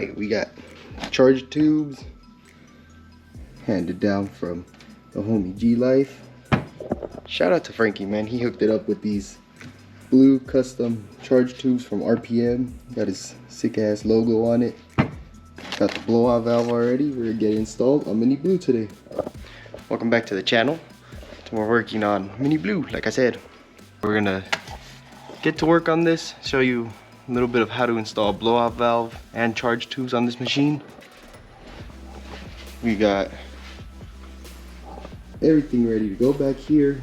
right, we got charge tubes handed down from the homie G-Life. Shout out to Frankie, man. He hooked it up with these blue custom charge tubes from RPM. Got his sick ass logo on it. Got the blowout valve already. We're gonna get it installed on Mini Blue today. Welcome back to the channel. We're working on Mini Blue, like I said. We're gonna get to work on this, show you a little bit of how to install blowout valve and charge tubes on this machine. We got everything ready to go back here.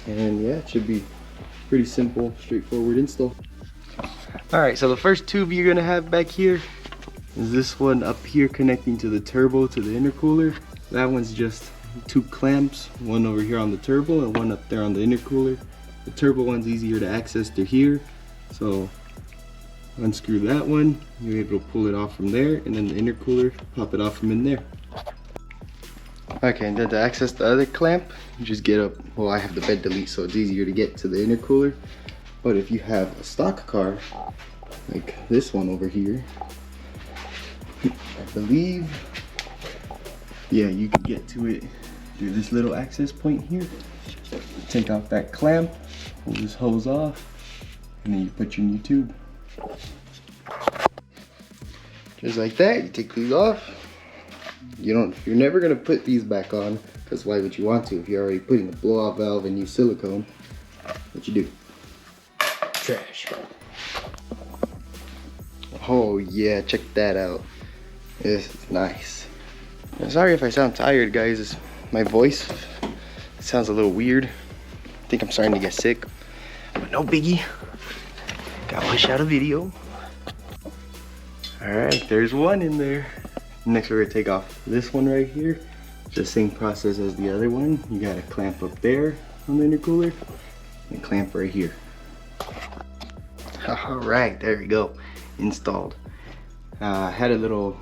And yeah, it should be pretty simple, straightforward install. Alright, so the first tube you're gonna have back here is this one up here connecting to the turbo to the intercooler. That one's just two clamps, one over here on the turbo and one up there on the intercooler. The turbo one's easier to access to here, so unscrew that one, you're able to pull it off from there, and then the intercooler, pop it off from in there. Okay, and then to access the other clamp, you just get up, well, I have the bed delete, so it's easier to get to the intercooler. But if you have a stock car, like this one over here, I believe, yeah, you can get to it through this little access point here. Take off that clamp, pull this hose off, and then you put your new tube. Just like that, you take these off. You're never gonna put these back on, because why would you want to if you're already putting a blowout valve and new silicone? What you do? Trash. Oh yeah, check that out. This is nice. I'm sorry if I sound tired, guys. My voice sounds a little weird. I think I'm starting to get sick, but no biggie. Gotta push out a video. All right, there's one in there. Next we're gonna take off this one right here. The same process as the other one. You got a clamp up there on the intercooler and a clamp right here. All right, there we go, installed. Had a little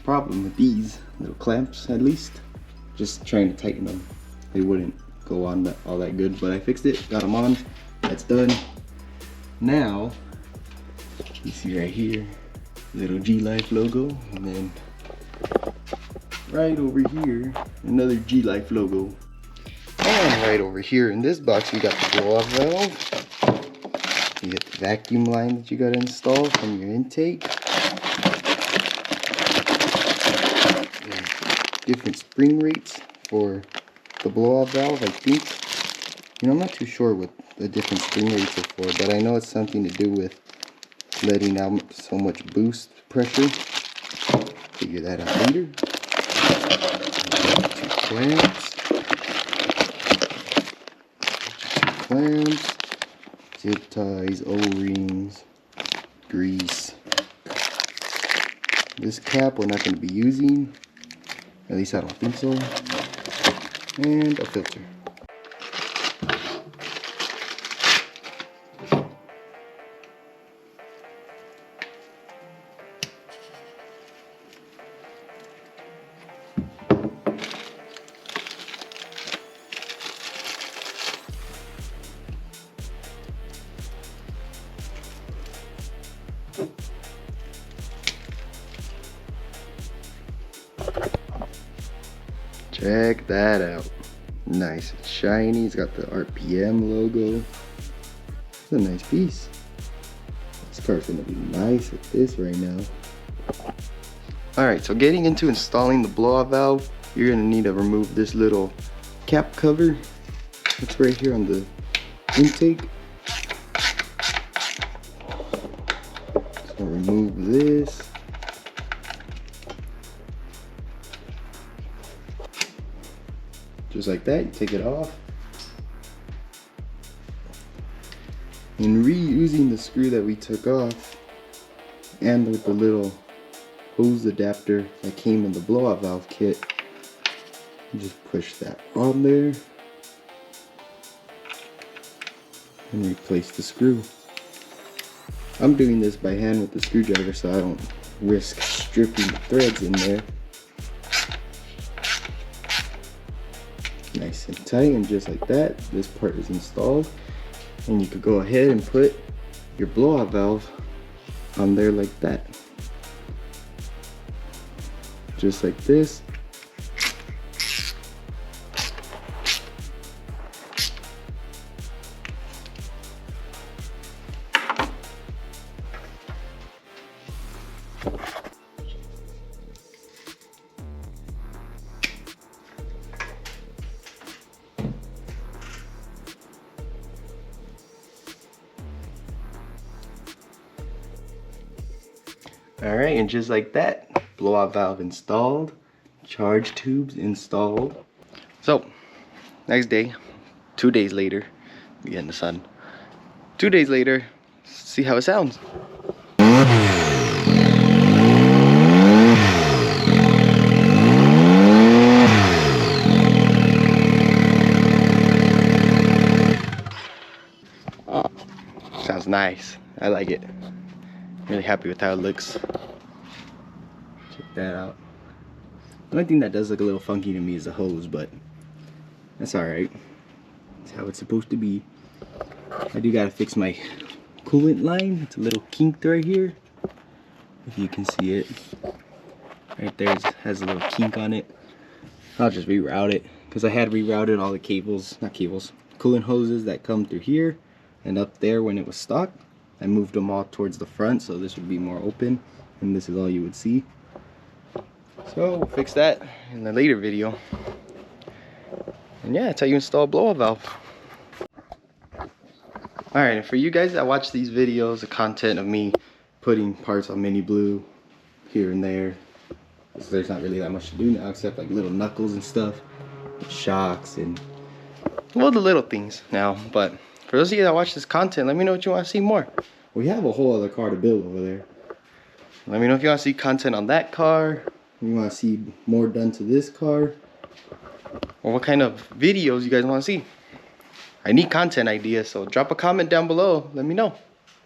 problem with these little clamps, at least. Just trying to tighten them. They wouldn't go on all that good, but I fixed it, got them on, that's done. Now, you see right here, little G-Life logo, and then right over here, another G-Life logo. And right over here in this box, we got the blowout valve. You get the vacuum line that you gotta install from your intake. Different spring rates for the blowout valve, I think. You know, I'm not too sure what the different spring rates are for, but I know it's something to do with letting out so much boost pressure. Figure that out later. Two clamps, zip ties, O-rings, grease. This cap we're not going to be using, at least I don't think so, and a filter. Check that out. Nice and shiny. It's got the RPM logo. It's a nice piece. This car's gonna be nice with this right now. Alright, so getting into installing the blowout valve, you're gonna need to remove this little cap cover. It's right here on the intake. So remove this. Just like that, you take it off. And reusing the screw that we took off, and with the little hose adapter that came in the blowout valve kit, you just push that on there and replace the screw. I'm doing this by hand with the screwdriver so I don't risk stripping the threads in there. Nice and tight, and just like that, this part is installed. And you could go ahead and put your blowout valve on there like that. just like this. Alright, and just like that, blowout valve installed, charge tubes installed. So, next day, 2 days later, we get in the sun. 2 days later, see how it sounds. Sounds nice. I like it. Really happy with how it looks. Check that out. The only thing that does look a little funky to me is the hose, but that's alright. That's how it's supposed to be. I do gotta fix my coolant line. It's a little kinked right here. If you can see it. Right there, it has a little kink on it. I'll just reroute it. Because I had rerouted all the cables, not cables, coolant hoses that come through here and up there when it was stock. I moved them all towards the front so this would be more open and this is all you would see. So we'll fix that in a later video. And yeah, that's how you install a blowout valve. Alright, and for you guys that watch these videos, the content of me putting parts on Mini Blue here and there, because there's not really that much to do now except like little knuckles and stuff, and shocks and, well, the little things now. But for those of you that watch this content, let me know what you want to see more. We have a whole other car to build over there. Let me know if you want to see content on that car, if you want to see more done to this car, or what kind of videos you guys want to see. I need content ideas, so drop a comment down below. Let me know.